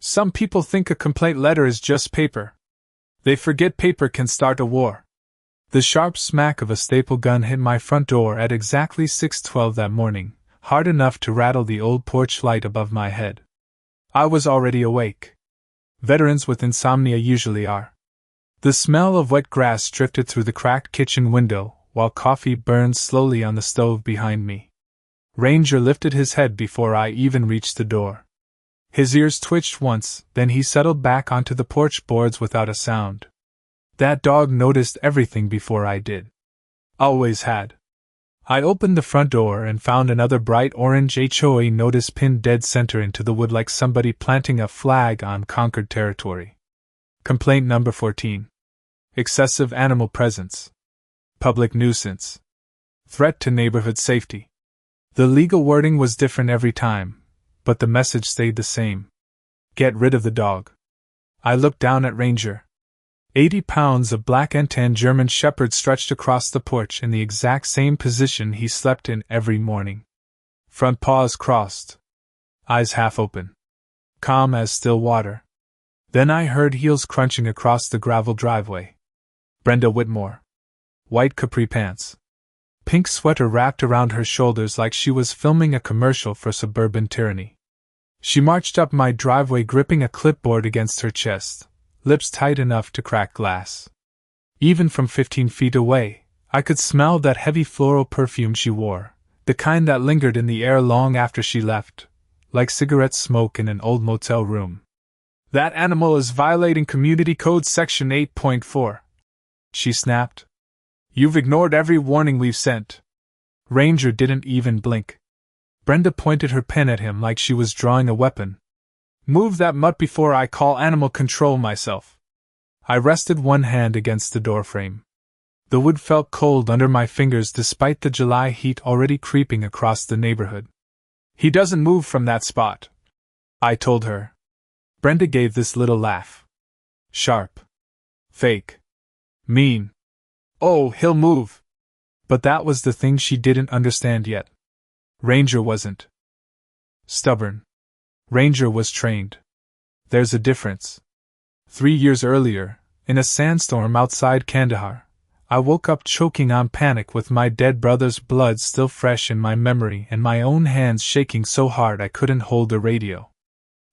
Some people think a complaint letter is just paper. They forget paper can start a war. The sharp smack of a staple gun hit my front door at exactly 6:12 that morning, hard enough to rattle the old porch light above my head. I was already awake. Veterans with insomnia usually are. The smell of wet grass drifted through the cracked kitchen window, while coffee burned slowly on the stove behind me. Ranger lifted his head before I even reached the door. His ears twitched once, then he settled back onto the porch boards without a sound. That dog noticed everything before I did. Always had. I opened the front door and found another bright orange HOA notice pinned dead center into the wood like somebody planting a flag on conquered territory. Complaint number 14. Excessive animal presence. Public nuisance. Threat to neighborhood safety. The legal wording was different every time, but the message stayed the same. Get rid of the dog. I looked down at Ranger. 80 pounds of black and tan German Shepherd stretched across the porch in the exact same position he slept in every morning. Front paws crossed. Eyes half open. Calm as still water. Then I heard heels crunching across the gravel driveway. Brenda Whitmore. White capri pants. Pink sweater wrapped around her shoulders like she was filming a commercial for suburban tyranny. She marched up my driveway gripping a clipboard against her chest, lips tight enough to crack glass. Even from 15 feet away, I could smell that heavy floral perfume she wore, the kind that lingered in the air long after she left, like cigarette smoke in an old motel room. That animal is violating Community Code Section 8.4, she snapped. You've ignored every warning we've sent. Ranger didn't even blink. Brenda pointed her pen at him like she was drawing a weapon. Move that mutt before I call animal control myself. I rested one hand against the doorframe. The wood felt cold under my fingers despite the July heat already creeping across the neighborhood. He doesn't move from that spot, I told her. Brenda gave this little laugh. Sharp. Fake. Mean. Oh, he'll move. But that was the thing she didn't understand yet. Ranger wasn't. Stubborn. Ranger was trained. There's a difference. 3 years earlier, in a sandstorm outside Kandahar, I woke up choking on panic with my dead brother's blood still fresh in my memory and my own hands shaking so hard I couldn't hold the radio.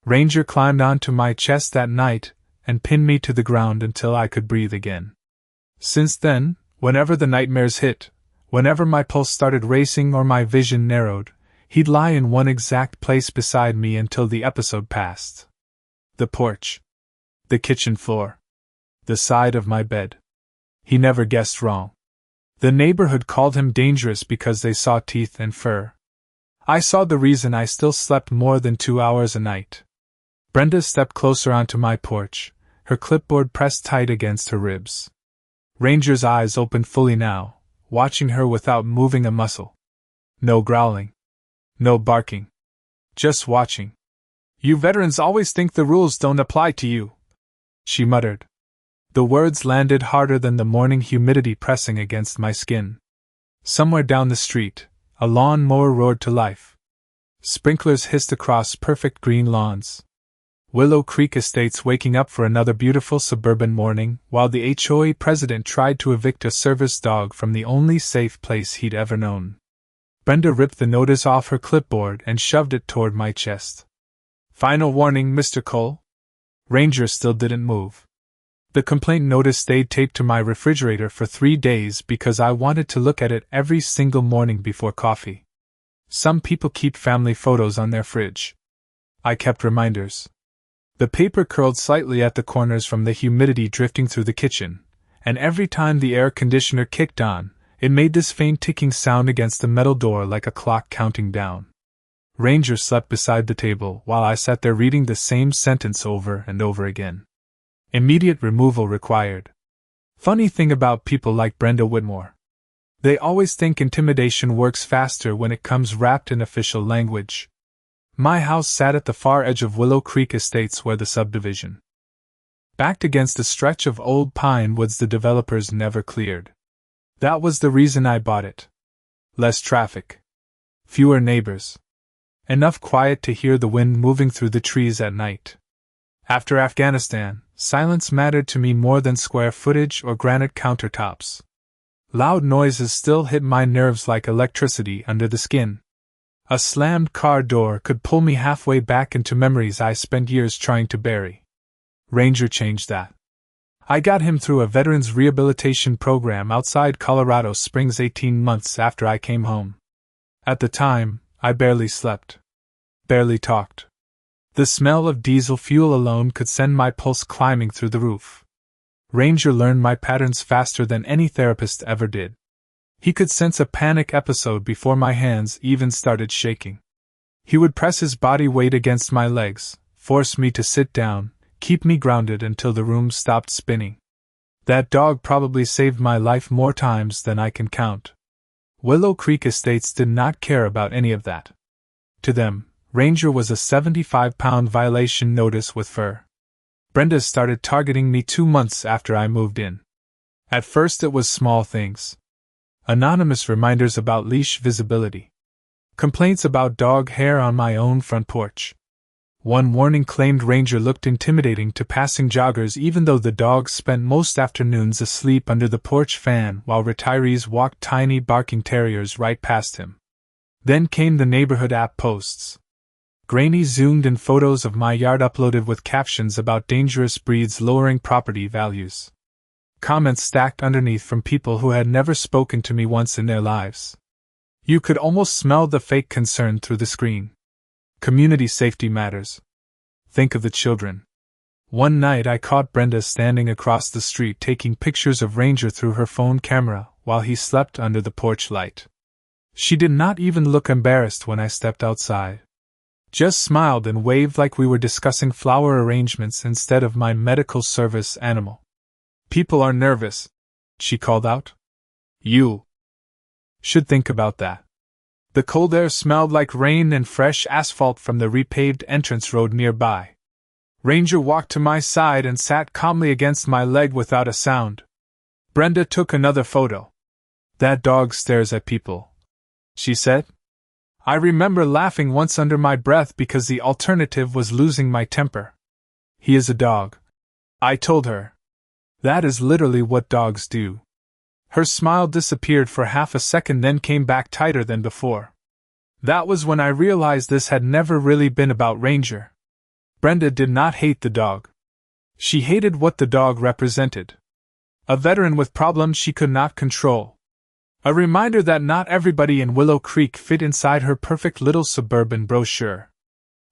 Ranger climbed onto my chest that night and pinned me to the ground until I could breathe again. Since then, whenever the nightmares hit, whenever my pulse started racing or my vision narrowed, he'd lie in one exact place beside me until the episode passed. The porch. The kitchen floor. The side of my bed. He never guessed wrong. The neighborhood called him dangerous because they saw teeth and fur. I saw the reason I still slept more than 2 hours a night. Brenda stepped closer onto my porch, her clipboard pressed tight against her ribs. Ranger's eyes opened fully now, watching her without moving a muscle. No growling. No barking. Just watching. You veterans always think the rules don't apply to you, she muttered. The words landed harder than the morning humidity pressing against my skin. Somewhere down the street, a lawn mower roared to life. Sprinklers hissed across perfect green lawns. Willow Creek Estates waking up for another beautiful suburban morning, while the HOA president tried to evict a service dog from the only safe place he'd ever known. Brenda ripped the notice off her clipboard and shoved it toward my chest. Final warning, Mr. Cole. Ranger still didn't move. The complaint notice stayed taped to my refrigerator for 3 days because I wanted to look at it every single morning before coffee. Some people keep family photos on their fridge. I kept reminders. The paper curled slightly at the corners from the humidity drifting through the kitchen, and every time the air conditioner kicked on, it made this faint ticking sound against the metal door like a clock counting down. Ranger slept beside the table while I sat there reading the same sentence over and over again. Immediate removal required. Funny thing about people like Brenda Whitmore. They always think intimidation works faster when it comes wrapped in official language. My house sat at the far edge of Willow Creek Estates where the subdivision. Backed against a stretch of old pine woods the developers never cleared. That was the reason I bought it. Less traffic. Fewer neighbors. Enough quiet to hear the wind moving through the trees at night. After Afghanistan, silence mattered to me more than square footage or granite countertops. Loud noises still hit my nerves like electricity under the skin. A slammed car door could pull me halfway back into memories I spent years trying to bury. Ranger changed that. I got him through a veterans rehabilitation program outside Colorado Springs 18 months after I came home. At the time, I barely slept. Barely talked. The smell of diesel fuel alone could send my pulse climbing through the roof. Ranger learned my patterns faster than any therapist ever did. He could sense a panic episode before my hands even started shaking. He would press his body weight against my legs, force me to sit down, keep me grounded until the room stopped spinning. That dog probably saved my life more times than I can count. Willow Creek Estates did not care about any of that. To them, Ranger was a 75-pound violation notice with fur. Brenda started targeting me 2 months after I moved in. At first it was small things. Anonymous reminders about leash visibility. Complaints about dog hair on my own front porch. One warning claimed Ranger looked intimidating to passing joggers even though the dog spent most afternoons asleep under the porch fan while retirees walked tiny barking terriers right past him. Then came the neighborhood app posts. Grainy zoomed-in photos of my yard uploaded with captions about dangerous breeds lowering property values. Comments stacked underneath from people who had never spoken to me once in their lives. You could almost smell the fake concern through the screen. Community safety matters. Think of the children. One night I caught Brenda standing across the street taking pictures of Ranger through her phone camera while he slept under the porch light. She did not even look embarrassed when I stepped outside. Just smiled and waved like we were discussing flower arrangements instead of my medical service animal. People are nervous, she called out. You should think about that. The cold air smelled like rain and fresh asphalt from the repaved entrance road nearby. Ranger walked to my side and sat calmly against my leg without a sound. Brenda took another photo. That dog stares at people, she said. I remember laughing once under my breath because the alternative was losing my temper. He is a dog, I told her. That is literally what dogs do. Her smile disappeared for half a second, then came back tighter than before. That was when I realized this had never really been about Ranger. Brenda did not hate the dog. She hated what the dog represented. A veteran with problems she could not control. A reminder that not everybody in Willow Creek fit inside her perfect little suburban brochure.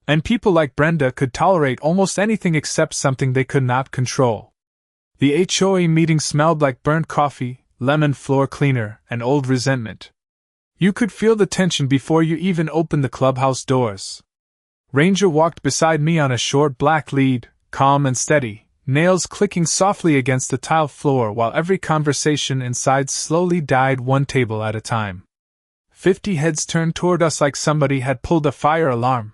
And people like Brenda could tolerate almost anything except something they could not control. The HOA meeting smelled like burnt coffee, lemon floor cleaner, and old resentment. You could feel the tension before you even opened the clubhouse doors. Ranger walked beside me on a short black lead, calm and steady, nails clicking softly against the tile floor while every conversation inside slowly died one table at a time. 50 heads turned toward us like somebody had pulled a fire alarm.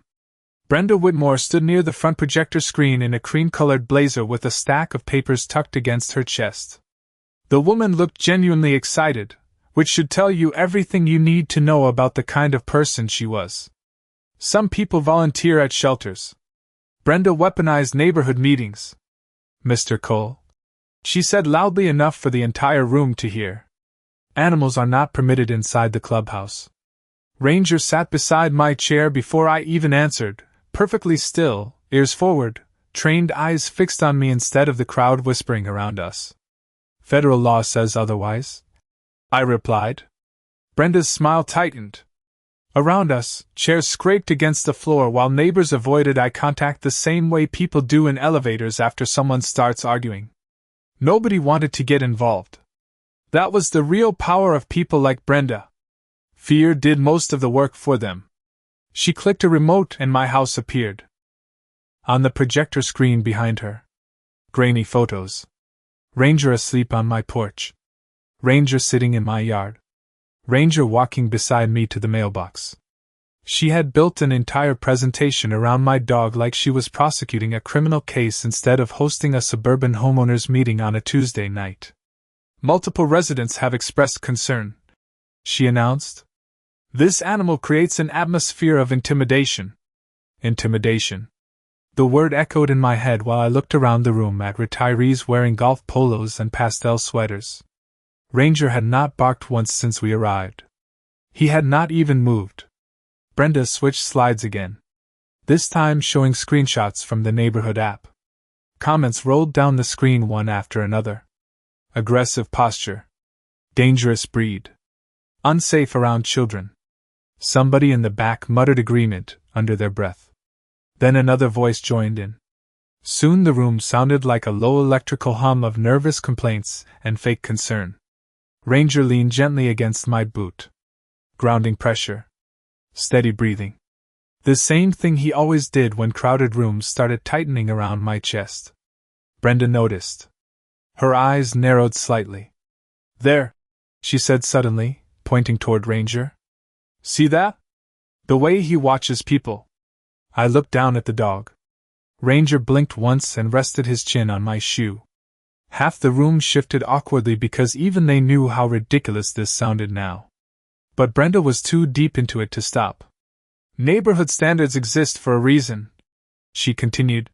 Brenda Whitmore stood near the front projector screen in a cream-colored blazer with a stack of papers tucked against her chest. The woman looked genuinely excited, which should tell you everything you need to know about the kind of person she was. Some people volunteer at shelters. Brenda weaponized neighborhood meetings. Mr. Cole, she said loudly enough for the entire room to hear. Animals are not permitted inside the clubhouse. Ranger sat beside my chair before I even answered, perfectly still, ears forward, trained eyes fixed on me instead of the crowd whispering around us. Federal law says otherwise, I replied. Brenda's smile tightened. Around us, chairs scraped against the floor while neighbors avoided eye contact the same way people do in elevators after someone starts arguing. Nobody wanted to get involved. That was the real power of people like Brenda. Fear did most of the work for them. She clicked a remote and my house appeared. On the projector screen behind her. Grainy photos. Ranger asleep on my porch. Ranger sitting in my yard. Ranger walking beside me to the mailbox. She had built an entire presentation around my dog like she was prosecuting a criminal case instead of hosting a suburban homeowners meeting on a Tuesday night. Multiple residents have expressed concern, she announced. This animal creates an atmosphere of intimidation. Intimidation. The word echoed in my head while I looked around the room at retirees wearing golf polos and pastel sweaters. Ranger had not barked once since we arrived. He had not even moved. Brenda switched slides again, this time showing screenshots from the neighborhood app. Comments rolled down the screen one after another. Aggressive posture. Dangerous breed. Unsafe around children. Somebody in the back muttered agreement under their breath. Then another voice joined in. Soon the room sounded like a low electrical hum of nervous complaints and fake concern. Ranger leaned gently against my boot. Grounding pressure. Steady breathing. The same thing he always did when crowded rooms started tightening around my chest. Brenda noticed. Her eyes narrowed slightly. There, she said suddenly, pointing toward Ranger. See that? The way he watches people. I looked down at the dog. Ranger blinked once and rested his chin on my shoe. Half the room shifted awkwardly because even they knew how ridiculous this sounded now. But Brenda was too deep into it to stop. Neighborhood standards exist for a reason, she continued.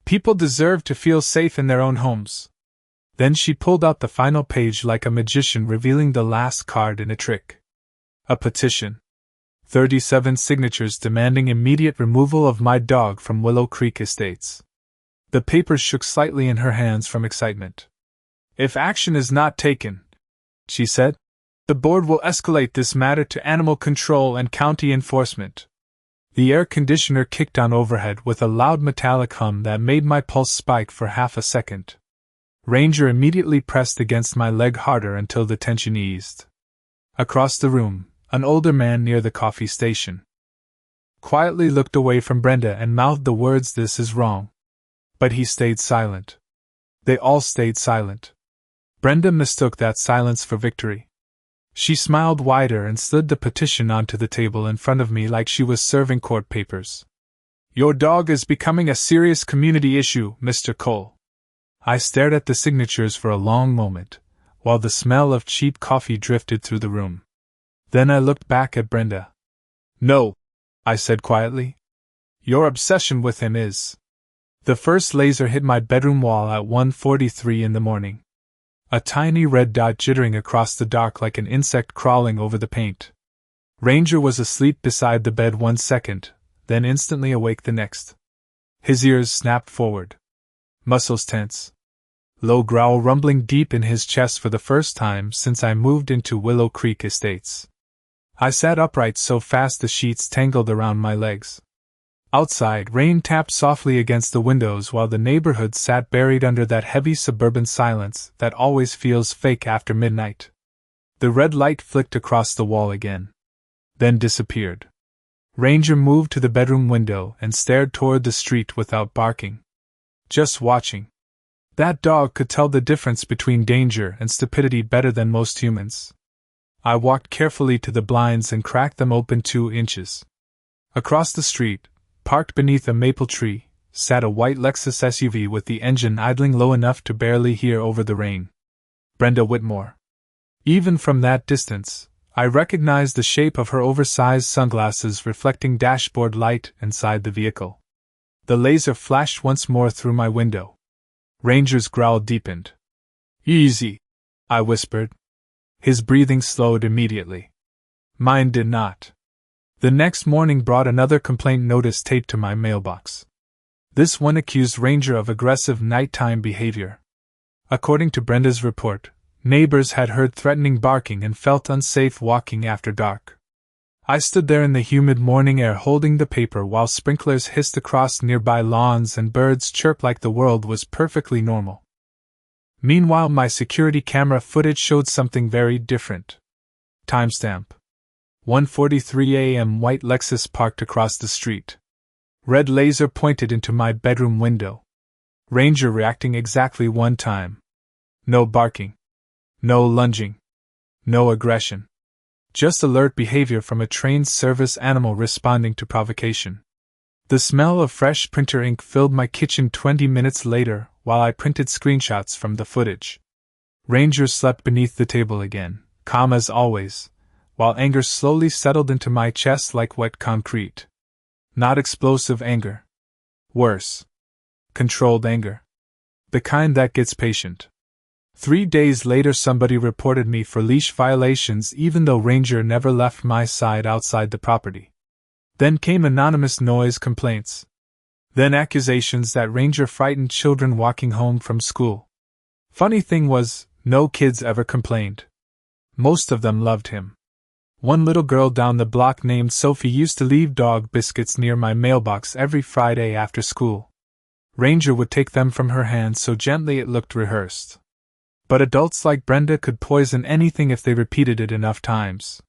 People deserve to feel safe in their own homes. Then she pulled out the final page like a magician revealing the last card in a trick. A petition. 37 signatures demanding immediate removal of my dog from Willow Creek Estates. The papers shook slightly in her hands from excitement. If action is not taken, she said, the board will escalate this matter to animal control and county enforcement. The air conditioner kicked on overhead with a loud metallic hum that made my pulse spike for half a second. Ranger immediately pressed against my leg harder until the tension eased. Across the room, an older man near the coffee station quietly looked away from Brenda and mouthed the words, "This is wrong." But he stayed silent. They all stayed silent. Brenda mistook that silence for victory. She smiled wider and slid the petition onto the table in front of me like she was serving court papers. Your dog is becoming a serious community issue, Mr. Cole. I stared at the signatures for a long moment, while the smell of cheap coffee drifted through the room. Then I looked back at Brenda. No, I said quietly. Your obsession with him is. The first laser hit my bedroom wall at 1:43 in the morning. A tiny red dot jittering across the dark like an insect crawling over the paint. Ranger was asleep beside the bed 1 second, then instantly awake the next. His ears snapped forward. Muscles tense. Low growl rumbling deep in his chest for the first time since I moved into Willow Creek Estates. I sat upright so fast the sheets tangled around my legs. Outside, rain tapped softly against the windows while the neighborhood sat buried under that heavy suburban silence that always feels fake after midnight. The red light flicked across the wall again, then disappeared. Ranger moved to the bedroom window and stared toward the street without barking. Just watching. That dog could tell the difference between danger and stupidity better than most humans. I walked carefully to the blinds and cracked them open 2 inches. Across the street, parked beneath a maple tree, sat a white Lexus SUV with the engine idling low enough to barely hear over the rain. Brenda Whitmore. Even from that distance, I recognized the shape of her oversized sunglasses reflecting dashboard light inside the vehicle. The laser flashed once more through my window. Ranger's growl deepened. Easy, I whispered. His breathing slowed immediately. Mine did not. The next morning brought another complaint notice taped to my mailbox. This one accused Ranger of aggressive nighttime behavior. According to Brenda's report, neighbors had heard threatening barking and felt unsafe walking after dark. I stood there in the humid morning air holding the paper while sprinklers hissed across nearby lawns and birds chirped like the world was perfectly normal. Meanwhile, my security camera footage showed something very different. Timestamp. 1:43 a.m. White Lexus parked across the street. Red laser pointed into my bedroom window. Ranger reacting exactly 1 time. No barking. No lunging. No aggression. Just alert behavior from a trained service animal responding to provocation. The smell of fresh printer ink filled my kitchen 20 minutes later while I printed screenshots from the footage. Ranger slept beneath the table again, calm as always, while anger slowly settled into my chest like wet concrete. Not explosive anger. Worse. Controlled anger. The kind that gets patient. 3 days later, somebody reported me for leash violations even though Ranger never left my side outside the property. Then came anonymous noise complaints. Then accusations that Ranger frightened children walking home from school. Funny thing was, no kids ever complained. Most of them loved him. One little girl down the block named Sophie used to leave dog biscuits near my mailbox every Friday after school. Ranger would take them from her hands so gently it looked rehearsed. But adults like Brenda could poison anything if they repeated it enough times.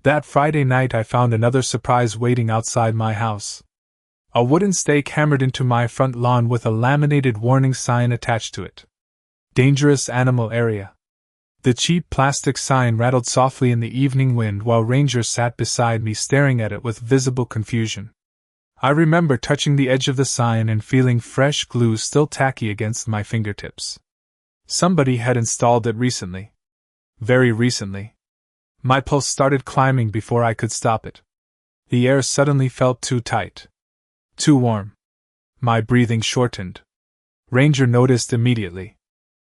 That Friday night I found another surprise waiting outside my house. A wooden stake hammered into my front lawn with a laminated warning sign attached to it. Dangerous animal area. The cheap plastic sign rattled softly in the evening wind while Ranger sat beside me staring at it with visible confusion. I remember touching the edge of the sign and feeling fresh glue still tacky against my fingertips. Somebody had installed it recently. Very recently. My pulse started climbing before I could stop it. The air suddenly felt too tight. Too warm. My breathing shortened. Ranger noticed immediately.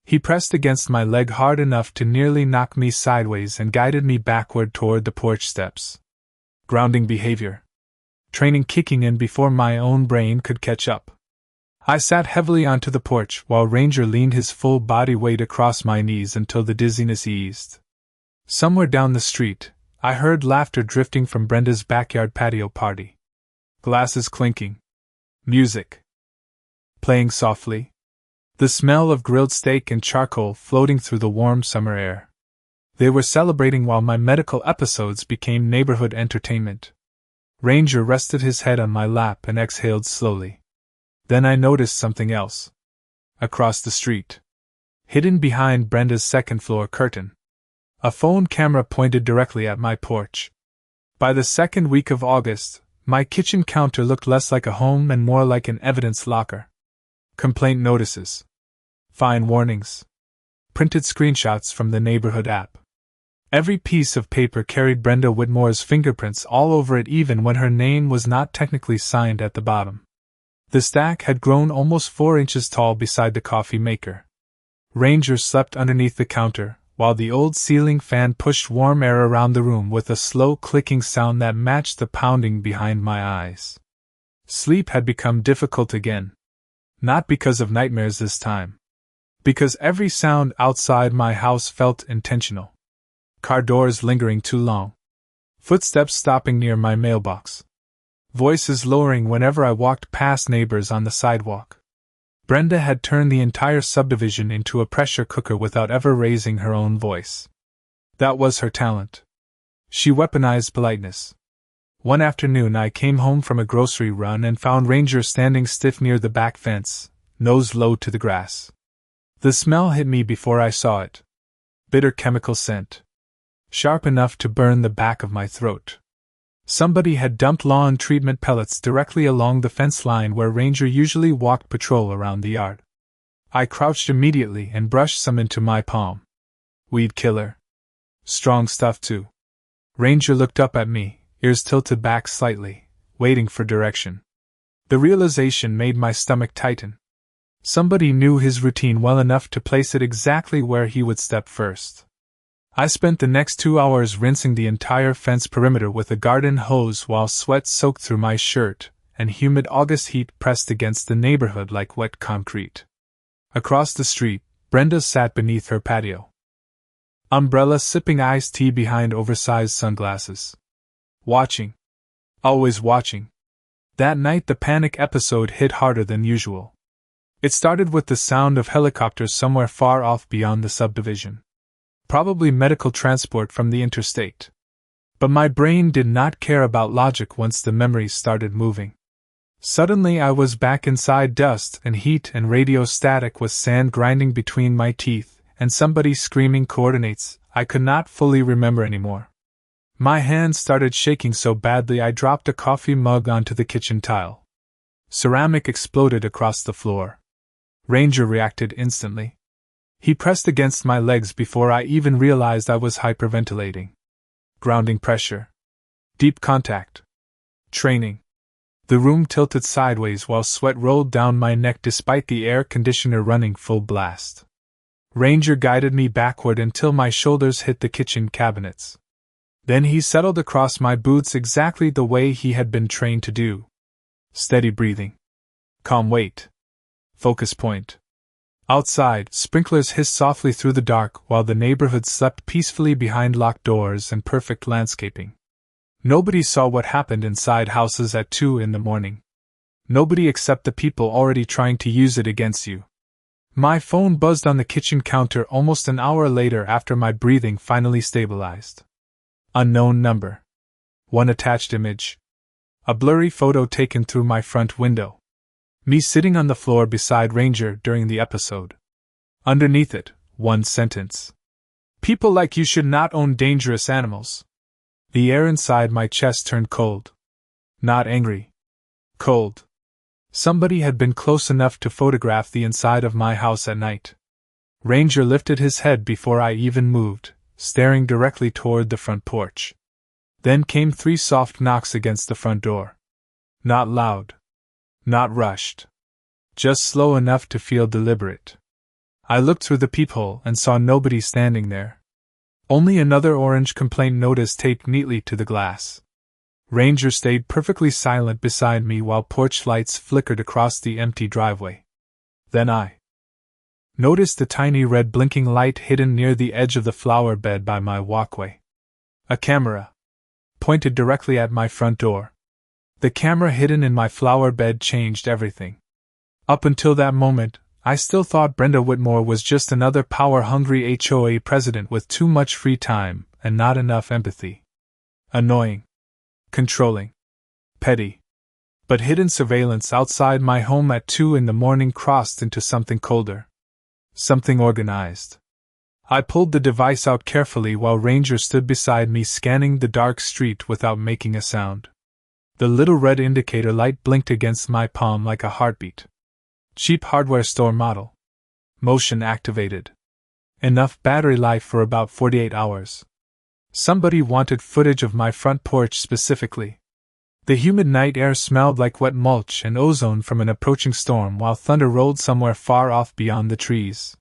He pressed against my leg hard enough to nearly knock me sideways and guided me backward toward the porch steps. Grounding behavior. Training kicking in before my own brain could catch up. I sat heavily onto the porch while Ranger leaned his full body weight across my knees until the dizziness eased. Somewhere down the street, I heard laughter drifting from Brenda's backyard patio party. Glasses clinking. Music. Playing softly. The smell of grilled steak and charcoal floating through the warm summer air. They were celebrating while my medical episodes became neighborhood entertainment. Ranger rested his head on my lap and exhaled slowly. Then I noticed something else. Across the street. Hidden behind Brenda's second-floor curtain. A phone camera pointed directly at my porch. By the second week of August, my kitchen counter looked less like a home and more like an evidence locker. Complaint notices. Fine warnings. Printed screenshots from the neighborhood app. Every piece of paper carried Brenda Whitmore's fingerprints all over it even when her name was not technically signed at the bottom. The stack had grown almost 4 inches tall beside the coffee maker. Ranger slept underneath the counter, while the old ceiling fan pushed warm air around the room with a slow clicking sound that matched the pounding behind my eyes. Sleep had become difficult again. Not because of nightmares this time. Because every sound outside my house felt intentional. Car doors lingering too long. Footsteps stopping near my mailbox. Voices lowering whenever I walked past neighbors on the sidewalk. Brenda had turned the entire subdivision into a pressure cooker without ever raising her own voice. That was her talent. She weaponized politeness. One afternoon I came home from a grocery run and found Ranger standing stiff near the back fence, nose low to the grass. The smell hit me before I saw it. Bitter chemical scent. Sharp enough to burn the back of my throat. Somebody had dumped lawn treatment pellets directly along the fence line where Ranger usually walked patrol around the yard. I crouched immediately and brushed some into my palm. Weed killer. Strong stuff too. Ranger looked up at me, ears tilted back slightly, waiting for direction. The realization made my stomach tighten. Somebody knew his routine well enough to place it exactly where he would step first. I spent the next 2 hours rinsing the entire fence perimeter with a garden hose while sweat soaked through my shirt, and humid August heat pressed against the neighborhood like wet concrete. Across the street, Brenda sat beneath her patio umbrella sipping iced tea behind oversized sunglasses. Watching. Always watching. That night the panic episode hit harder than usual. It started with the sound of helicopters somewhere far off beyond the subdivision. Probably medical transport from the interstate. But my brain did not care about logic once the memories started moving. Suddenly I was back inside dust and heat and radio static with sand grinding between my teeth, and somebody screaming coordinates I could not fully remember anymore. My hands started shaking so badly I dropped a coffee mug onto the kitchen tile. Ceramic exploded across the floor. Ranger reacted instantly. He pressed against my legs before I even realized I was hyperventilating. Grounding pressure. Deep contact. Training. The room tilted sideways while sweat rolled down my neck despite the air conditioner running full blast. Ranger guided me backward until my shoulders hit the kitchen cabinets. Then he settled across my boots exactly the way he had been trained to do. Steady breathing. Calm weight. Focus point. Outside, sprinklers hissed softly through the dark while the neighborhood slept peacefully behind locked doors and perfect landscaping. Nobody saw what happened inside houses at 2 in the morning. Nobody except the people already trying to use it against you. My phone buzzed on the kitchen counter almost an hour later after my breathing finally stabilized. Unknown number. One attached image. A blurry photo taken through my front window. Me sitting on the floor beside Ranger during the episode. Underneath it, one sentence. People like you should not own dangerous animals. The air inside my chest turned cold. Not angry. Cold. Somebody had been close enough to photograph the inside of my house at night. Ranger lifted his head before I even moved, staring directly toward the front porch. Then came 3 soft knocks against the front door. Not loud. Not rushed. Just slow enough to feel deliberate. I looked through the peephole and saw nobody standing there. Only another orange complaint notice taped neatly to the glass. Ranger stayed perfectly silent beside me while porch lights flickered across the empty driveway. Then I noticed a tiny red blinking light hidden near the edge of the flower bed by my walkway. A camera. Pointed directly at my front door. The camera hidden in my flower bed changed everything. Up until that moment, I still thought Brenda Whitmore was just another power-hungry HOA president with too much free time and not enough empathy. Annoying. Controlling. Petty. But hidden surveillance outside my home at 2 in the morning crossed into something colder. Something organized. I pulled the device out carefully while Ranger stood beside me scanning the dark street without making a sound. The little red indicator light blinked against my palm like a heartbeat. Cheap hardware store model. Motion activated. Enough battery life for about 48 hours. Somebody wanted footage of my front porch specifically. The humid night air smelled like wet mulch and ozone from an approaching storm while thunder rolled somewhere far off beyond the trees.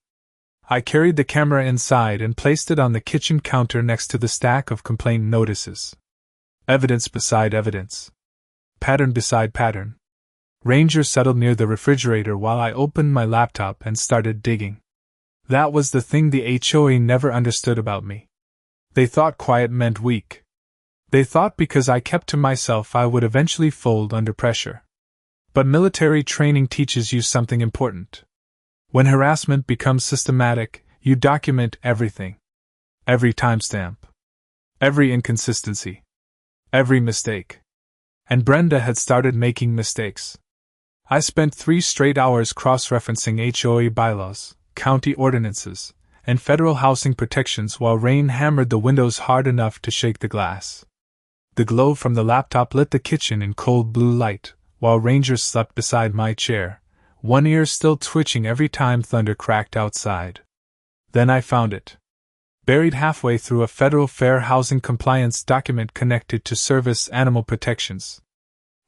I carried the camera inside and placed it on the kitchen counter next to the stack of complaint notices. Evidence beside evidence. Pattern beside pattern. Ranger settled near the refrigerator while I opened my laptop and started digging. That was the thing the HOA never understood about me. They thought quiet meant weak. They thought because I kept to myself I would eventually fold under pressure. But military training teaches you something important. When harassment becomes systematic, you document everything. Every timestamp. Every inconsistency. Every mistake. And Brenda had started making mistakes. I spent 3 straight hours cross-referencing HOA bylaws, county ordinances, and federal housing protections while rain hammered the windows hard enough to shake the glass. The glow from the laptop lit the kitchen in cold blue light, while Ranger slept beside my chair, one ear still twitching every time thunder cracked outside. Then I found it. Buried halfway through a federal fair housing compliance document connected to service animal protections.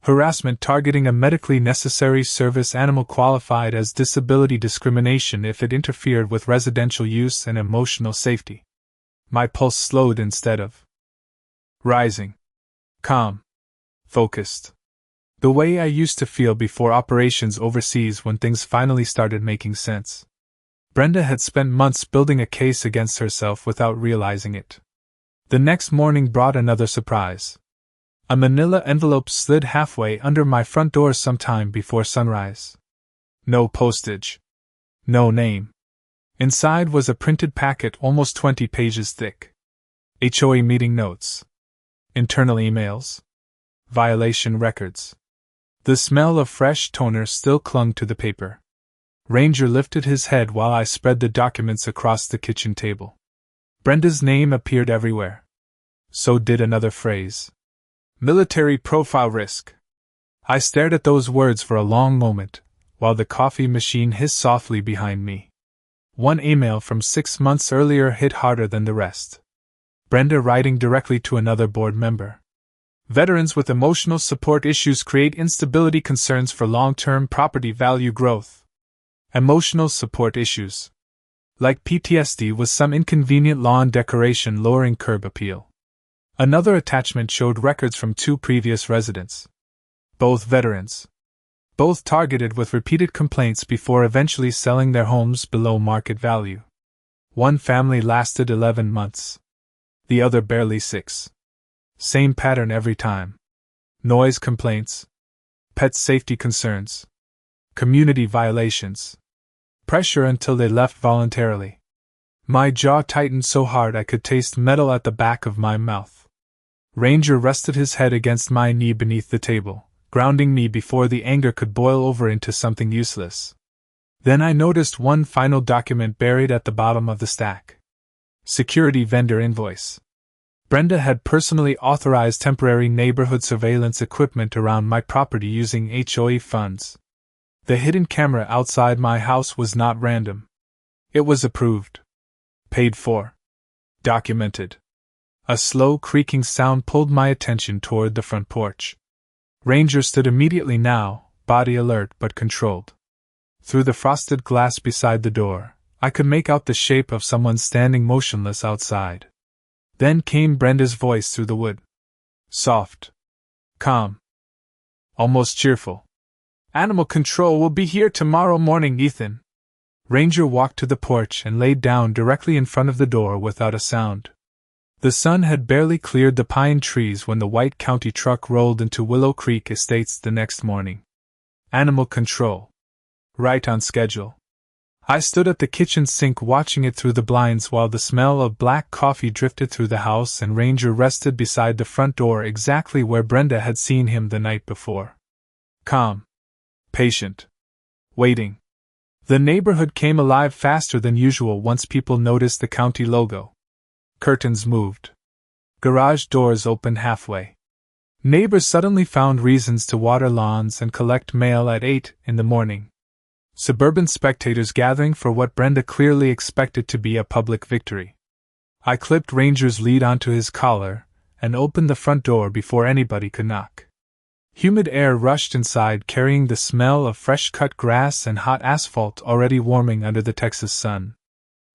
Harassment targeting a medically necessary service animal qualified as disability discrimination if it interfered with residential use and emotional safety. My pulse slowed instead of rising. Calm. Focused. The way I used to feel before operations overseas when things finally started making sense. Brenda had spent months building a case against herself without realizing it. The next morning brought another surprise. A manila envelope slid halfway under my front door sometime before sunrise. No postage. No name. Inside was a printed packet almost 20 pages thick. HOA meeting notes. Internal emails. Violation records. The smell of fresh toner still clung to the paper. Ranger lifted his head while I spread the documents across the kitchen table. Brenda's name appeared everywhere. So did another phrase. Military profile risk. I stared at those words for a long moment, while the coffee machine hissed softly behind me. One email from 6 months earlier hit harder than the rest. Brenda writing directly to another board member. Veterans with emotional support issues create instability concerns for long-term property value growth. Emotional support issues. Like PTSD with some inconvenient lawn decoration lowering curb appeal. Another attachment showed records from 2 previous residents. Both veterans. Both targeted with repeated complaints before eventually selling their homes below market value. One family lasted 11 months. The other barely 6. Same pattern every time. Noise complaints. Pet safety concerns. Community violations. Pressure until they left voluntarily. My jaw tightened so hard I could taste metal at the back of my mouth. Ranger rested his head against my knee beneath the table, grounding me before the anger could boil over into something useless. Then I noticed one final document buried at the bottom of the stack. Security vendor invoice. Brenda had personally authorized temporary neighborhood surveillance equipment around my property using HOA funds. The hidden camera outside my house was not random. It was approved. Paid for. Documented. A slow creaking sound pulled my attention toward the front porch. Ranger stood immediately now, body alert but controlled. Through the frosted glass beside the door, I could make out the shape of someone standing motionless outside. Then came Brenda's voice through the wood. Soft. Calm. Almost cheerful. Animal control will be here tomorrow morning, Ethan. Ranger walked to the porch and laid down directly in front of the door without a sound. The sun had barely cleared the pine trees when the white county truck rolled into Willow Creek Estates the next morning. Animal control. Right on schedule. I stood at the kitchen sink watching it through the blinds while the smell of black coffee drifted through the house and Ranger rested beside the front door exactly where Brenda had seen him the night before. Calm. Patient. Waiting. The neighborhood came alive faster than usual once people noticed the county logo. Curtains moved. Garage doors opened halfway. Neighbors suddenly found reasons to water lawns and collect mail at 8 in the morning. Suburban spectators gathering for what Brenda clearly expected to be a public victory. I clipped Ranger's lead onto his collar and opened the front door before anybody could knock. Humid air rushed inside carrying the smell of fresh-cut grass and hot asphalt already warming under the Texas sun.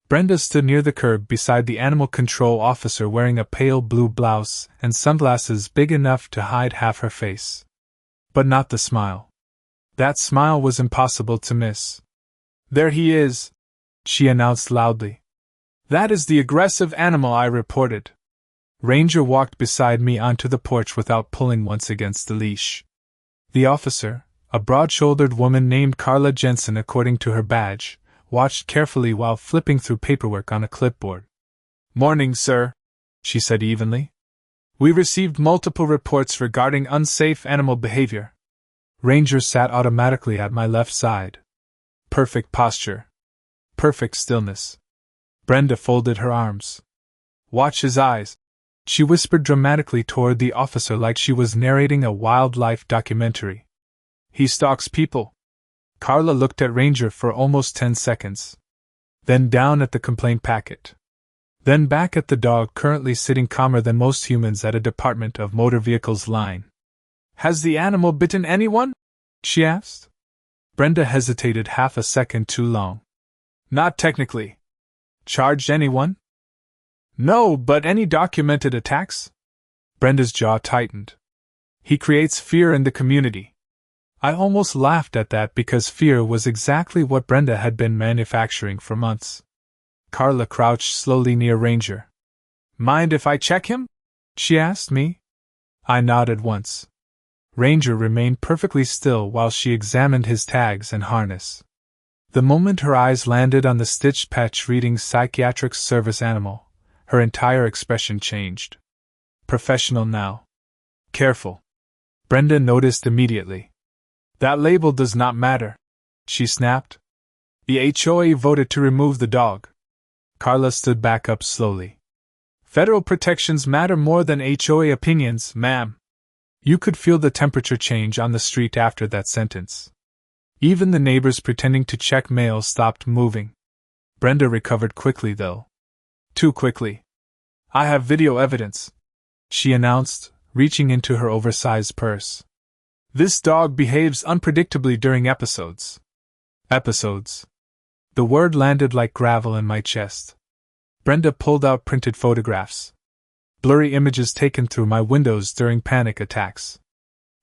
Brenda stood near the curb beside the animal control officer wearing a pale blue blouse and sunglasses big enough to hide half her face. But not the smile. That smile was impossible to miss. There he is, she announced loudly. That is the aggressive animal I reported. Ranger walked beside me onto the porch without pulling once against the leash. The officer, a broad-shouldered woman named Carla Jensen according to her badge, watched carefully while flipping through paperwork on a clipboard. Morning, sir, she said evenly. We received multiple reports regarding unsafe animal behavior. Ranger sat automatically at my left side. Perfect posture. Perfect stillness. Brenda folded her arms. Watch his eyes, she whispered dramatically toward the officer like she was narrating a wildlife documentary. He stalks people. Carla looked at Ranger for almost 10 seconds. Then down at the complaint packet. Then back at the dog currently sitting calmer than most humans at a Department of Motor Vehicles line. Has the animal bitten anyone? She asked. Brenda hesitated half a second too long. Not technically. Charged anyone? No, but any documented attacks? Brenda's jaw tightened. He creates fear in the community. I almost laughed at that because fear was exactly what Brenda had been manufacturing for months. Carla crouched slowly near Ranger. Mind if I check him? She asked me. I nodded once. Ranger remained perfectly still while she examined his tags and harness. The moment her eyes landed on the stitched patch reading Psychiatric Service Animal, her entire expression changed. Professional now. Careful. Brenda noticed immediately. That label does not matter, she snapped. The HOA voted to remove the dog. Carla stood back up slowly. Federal protections matter more than HOA opinions, ma'am. You could feel the temperature change on the street after that sentence. Even the neighbors pretending to check mail stopped moving. Brenda recovered quickly, though. Too quickly. I have video evidence, she announced, reaching into her oversized purse. This dog behaves unpredictably during episodes. Episodes. The word landed like gravel in my chest. Brenda pulled out printed photographs. Blurry images taken through my windows during panic attacks.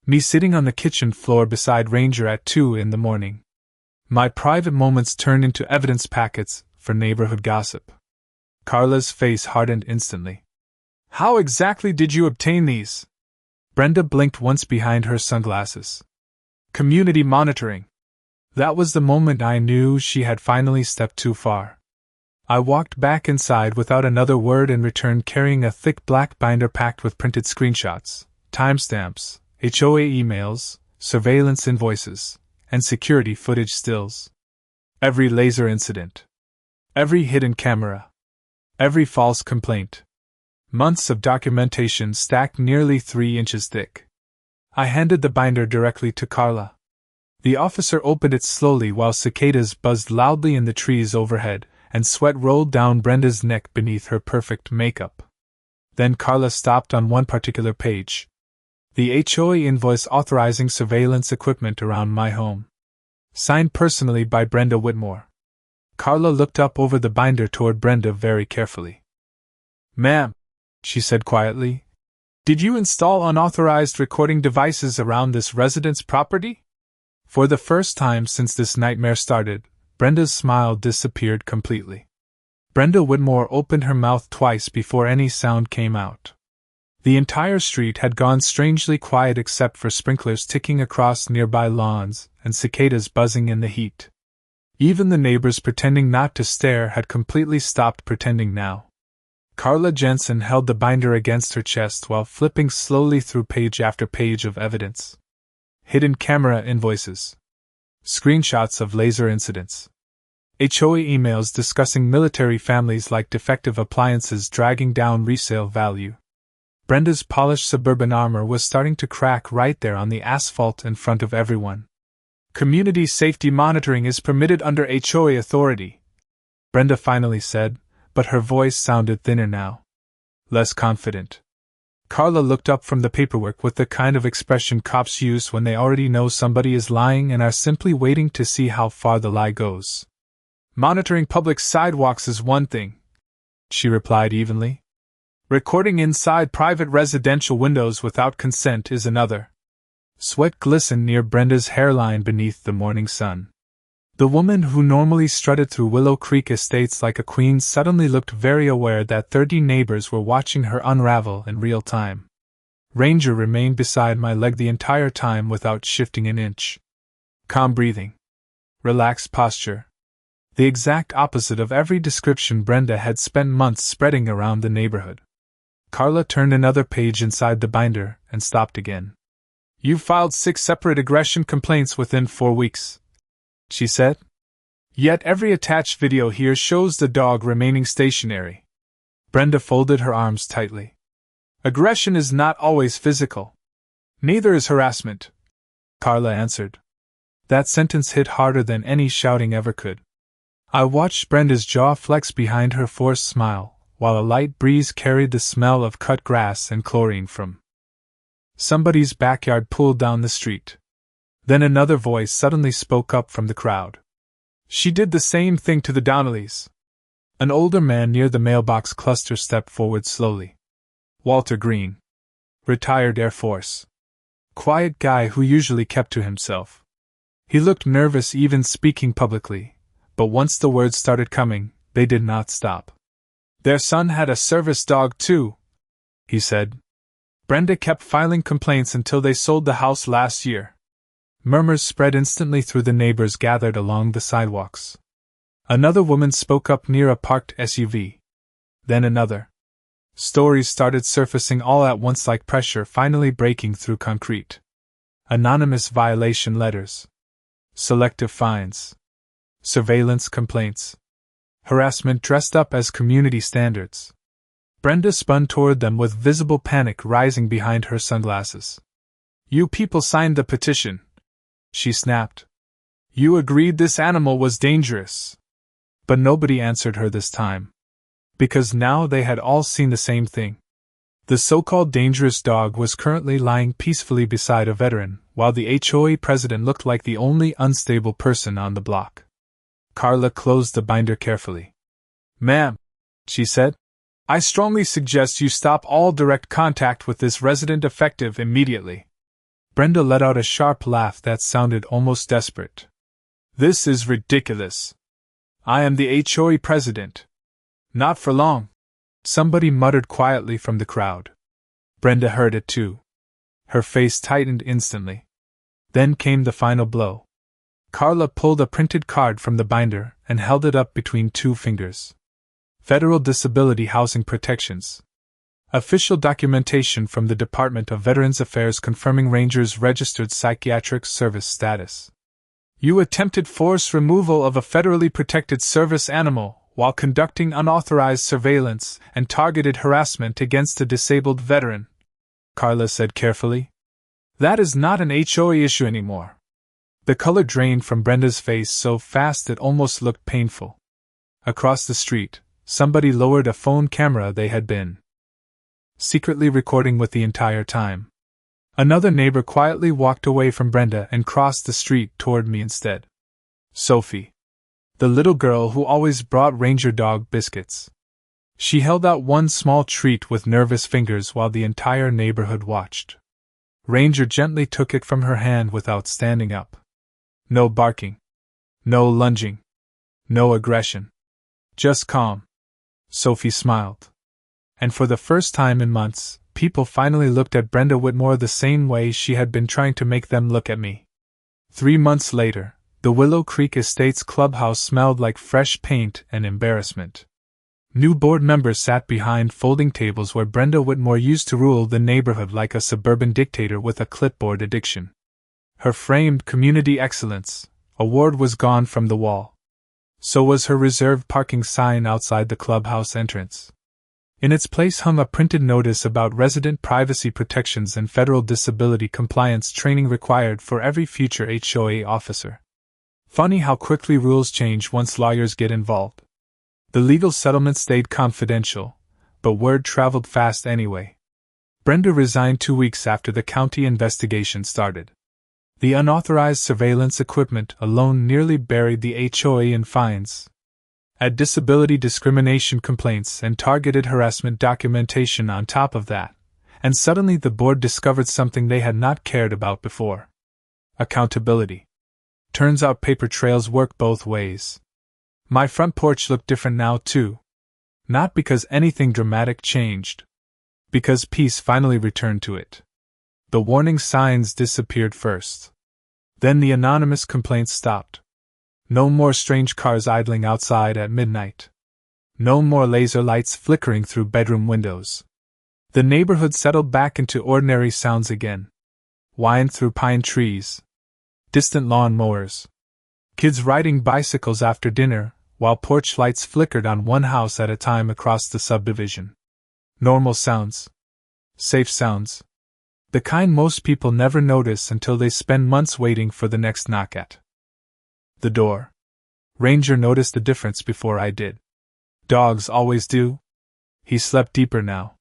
Me sitting on the kitchen floor beside Ranger at 2 in the morning. My private moments turned into evidence packets for neighborhood gossip. Carla's face hardened instantly. How exactly did you obtain these? Brenda blinked once behind her sunglasses. Community monitoring. That was the moment I knew she had finally stepped too far. I walked back inside without another word and returned carrying a thick black binder packed with printed screenshots, timestamps, HOA emails, surveillance invoices, and security footage stills. Every laser incident. Every hidden camera. Every false complaint. Months of documentation stacked nearly 3 inches thick. I handed the binder directly to Carla. The officer opened it slowly while cicadas buzzed loudly in the trees overhead, and sweat rolled down Brenda's neck beneath her perfect makeup. Then Carla stopped on one particular page. The HOA invoice authorizing surveillance equipment around my home. Signed personally by Brenda Whitmore. Carla looked up over the binder toward Brenda very carefully. Ma'am, she said quietly, did you install unauthorized recording devices around this residence property? For the first time since this nightmare started, Brenda's smile disappeared completely. Brenda Whitmore opened her mouth twice before any sound came out. The entire street had gone strangely quiet except for sprinklers ticking across nearby lawns and cicadas buzzing in the heat. Even the neighbors pretending not to stare had completely stopped pretending now. Carla Jensen held the binder against her chest while flipping slowly through page after page of evidence. Hidden camera invoices. Screenshots of laser incidents. HOA emails discussing military families like defective appliances dragging down resale value. Brenda's polished suburban armor was starting to crack right there on the asphalt in front of everyone. Community safety monitoring is permitted under HOA authority, Brenda finally said, but her voice sounded thinner now. Less confident. Carla looked up from the paperwork with the kind of expression cops use when they already know somebody is lying and are simply waiting to see how far the lie goes. Monitoring public sidewalks is one thing, she replied evenly. Recording inside private residential windows without consent is another. Sweat glistened near Brenda's hairline beneath the morning sun. The woman who normally strutted through Willow Creek Estates like a queen suddenly looked very aware that 30 neighbors were watching her unravel in real time. Ranger remained beside my leg the entire time without shifting an inch. Calm breathing. Relaxed posture. The exact opposite of every description Brenda had spent months spreading around the neighborhood. Carla turned another page inside the binder and stopped again. You filed 6 separate aggression complaints within 4 weeks, she said. Yet every attached video here shows the dog remaining stationary. Brenda folded her arms tightly. Aggression is not always physical. Neither is harassment, Carla answered. That sentence hit harder than any shouting ever could. I watched Brenda's jaw flex behind her forced smile, while a light breeze carried the smell of cut grass and chlorine from somebody's backyard pulled down the street. Then another voice suddenly spoke up from the crowd. She did the same thing to the Donnellys. An older man near the mailbox cluster stepped forward slowly. Walter Green. Retired Air Force. Quiet guy who usually kept to himself. He looked nervous even speaking publicly, but once the words started coming, they did not stop. Their son had a service dog too, he said. Brenda kept filing complaints until they sold the house last year. Murmurs spread instantly through the neighbors gathered along the sidewalks. Another woman spoke up near a parked SUV. Then another. Stories started surfacing all at once like pressure finally breaking through concrete. Anonymous violation letters. Selective fines. Surveillance complaints. Harassment dressed up as community standards. Brenda spun toward them with visible panic rising behind her sunglasses. You people signed the petition, she snapped. You agreed this animal was dangerous. But nobody answered her this time. Because now they had all seen the same thing. The so-called dangerous dog was currently lying peacefully beside a veteran, while the HOA president looked like the only unstable person on the block. Carla closed the binder carefully. "Ma'am," she said, "I strongly suggest you stop all direct contact with this resident effective immediately." Brenda let out a sharp laugh that sounded almost desperate. "This is ridiculous. I am the HOA president." "Not for long," somebody muttered quietly from the crowd. Brenda heard it too. Her face tightened instantly. Then came the final blow. Carla pulled a printed card from the binder and held it up between two fingers. Federal Disability Housing Protections. Official documentation from the Department of Veterans Affairs confirming Ranger's registered psychiatric service status. You attempted forced removal of a federally protected service animal while conducting unauthorized surveillance and targeted harassment against a disabled veteran, Carla said carefully. That is not an HOA issue anymore. The color drained from Brenda's face so fast it almost looked painful. Across the street, somebody lowered a phone camera they had been secretly recording with the entire time. Another neighbor quietly walked away from Brenda and crossed the street toward me instead. Sophie. The little girl who always brought Ranger dog biscuits. She held out one small treat with nervous fingers while the entire neighborhood watched. Ranger gently took it from her hand without standing up. No barking. No lunging. No aggression. Just calm. Sophie smiled. And for the first time in months, people finally looked at Brenda Whitmore the same way she had been trying to make them look at me. 3 months later, the Willow Creek Estates clubhouse smelled like fresh paint and embarrassment. New board members sat behind folding tables where Brenda Whitmore used to rule the neighborhood like a suburban dictator with a clipboard addiction. Her framed Community Excellence award was gone from the wall. So was her reserved parking sign outside the clubhouse entrance. In its place hung a printed notice about resident privacy protections and federal disability compliance training required for every future HOA officer. Funny how quickly rules change once lawyers get involved. The legal settlement stayed confidential, but word traveled fast anyway. Brenda resigned 2 weeks after the county investigation started. The unauthorized surveillance equipment alone nearly buried the HOA in fines. Add disability discrimination complaints and targeted harassment documentation on top of that, and suddenly the board discovered something they had not cared about before. Accountability. Turns out paper trails work both ways. My front porch looked different now too. Not because anything dramatic changed. Because peace finally returned to it. The warning signs disappeared first. Then the anonymous complaints stopped. No more strange cars idling outside at midnight. No more laser lights flickering through bedroom windows. The neighborhood settled back into ordinary sounds again. Wind through pine trees. Distant lawn mowers. Kids riding bicycles after dinner, while porch lights flickered on one house at a time across the subdivision. Normal sounds. Safe sounds. The kind most people never notice until they spend months waiting for the next knock at the door. Ranger noticed the difference before I did. Dogs always do. He slept deeper now.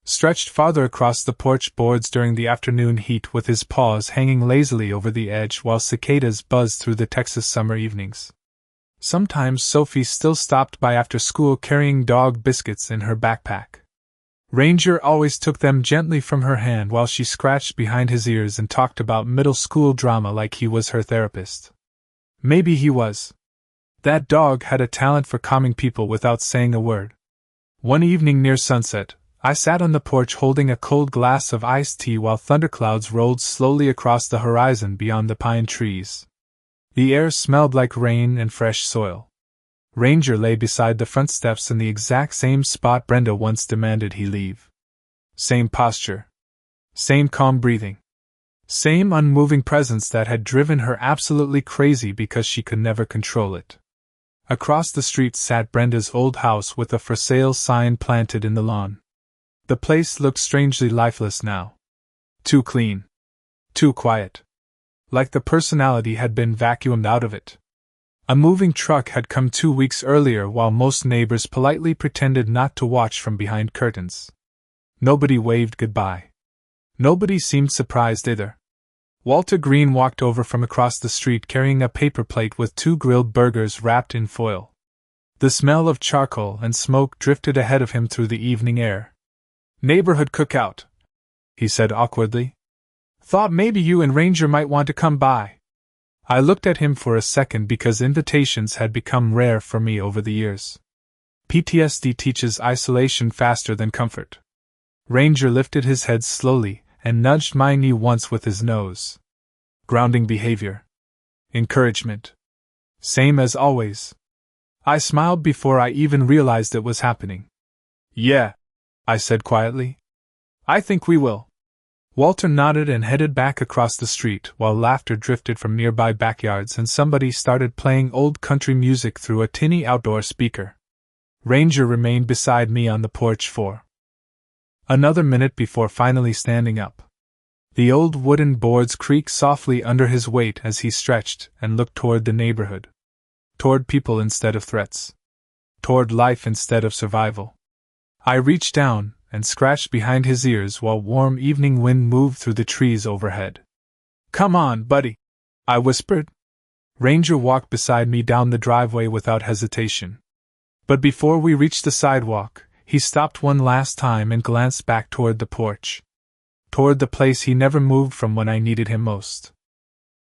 Stretched farther across the porch boards during the afternoon heat with his paws hanging lazily over the edge while cicadas buzzed through the Texas summer evenings. Sometimes Sophie still stopped by after school carrying dog biscuits in her backpack. Ranger always took them gently from her hand while she scratched behind his ears and talked about middle school drama like he was her therapist. Maybe he was. That dog had a talent for calming people without saying a word. One evening near sunset, I sat on the porch holding a cold glass of iced tea while thunderclouds rolled slowly across the horizon beyond the pine trees. The air smelled like rain and fresh soil. Ranger lay beside the front steps in the exact same spot Brenda once demanded he leave. Same posture. Same calm breathing. Same unmoving presence that had driven her absolutely crazy because she could never control it. Across the street sat Brenda's old house with a for sale sign planted in the lawn. The place looked strangely lifeless now. Too clean. Too quiet. Like the personality had been vacuumed out of it. A moving truck had come 2 weeks earlier while most neighbors politely pretended not to watch from behind curtains. Nobody waved goodbye. Nobody seemed surprised either. Walter Green walked over from across the street carrying a paper plate with 2 grilled burgers wrapped in foil. The smell of charcoal and smoke drifted ahead of him through the evening air. "Neighborhood cookout," he said awkwardly. "Thought maybe you and Ranger might want to come by." I looked at him for a second because invitations had become rare for me over the years. PTSD teaches isolation faster than comfort. Ranger lifted his head slowly and nudged my knee once with his nose. Grounding behavior. Encouragement. Same as always. I smiled before I even realized it was happening. "Yeah," I said quietly. "I think we will." Walter nodded and headed back across the street while laughter drifted from nearby backyards and somebody started playing old country music through a tinny outdoor speaker. Ranger remained beside me on the porch for another minute before finally standing up. The old wooden boards creaked softly under his weight as he stretched and looked toward the neighborhood. Toward people instead of threats. Toward life instead of survival. I reached down and scratched behind his ears while warm evening wind moved through the trees overhead. "Come on, buddy," I whispered. Ranger walked beside me down the driveway without hesitation. But before we reached the sidewalk, he stopped one last time and glanced back toward the porch. Toward the place he never moved from when I needed him most.